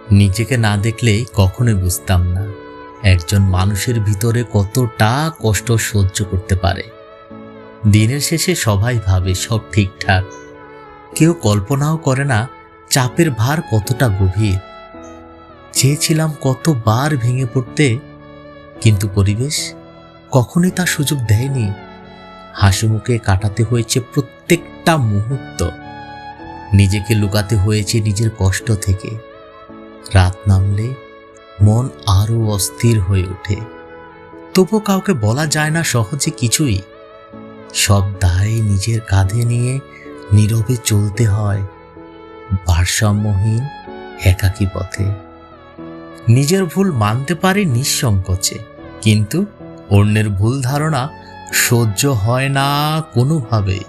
নিজেকে না দেখলেই কখনোই বুঝতাম না একজন মানুষের ভিতরে কতটা কষ্ট সহ্য করতে পারে। দিনের শেষে সবাই ভাবে সব ঠিকঠাক, কেউ কল্পনাও করে না চাপের ভার কতটা গভীর। চেয়েছিলাম কতবার ভেঙে পড়তে, কিন্তু পরিবেশ কখনোই তার সুযোগ দেয়নি। হাসিমুখে কাটাতে হয়েছে প্রত্যেকটা মুহূর্ত, নিজেকে লুকাতে হয়েছে নিজের কষ্ট থেকে। রাত নামলে মন আরো অস্থির হয়ে ওঠে, তবু কাউকে বলা যায় না সহজে কিছুই। সব দায় নিজের কাঁধে নিয়ে নীরবে চলতে হয় ভারসাম্যহীন একাকী পথে। নিজের ভুল মানতে পারি নিঃসংকোচে, কিন্তু অন্যের ভুল ধারণা সহ্য হয় না কোনোভাবেই।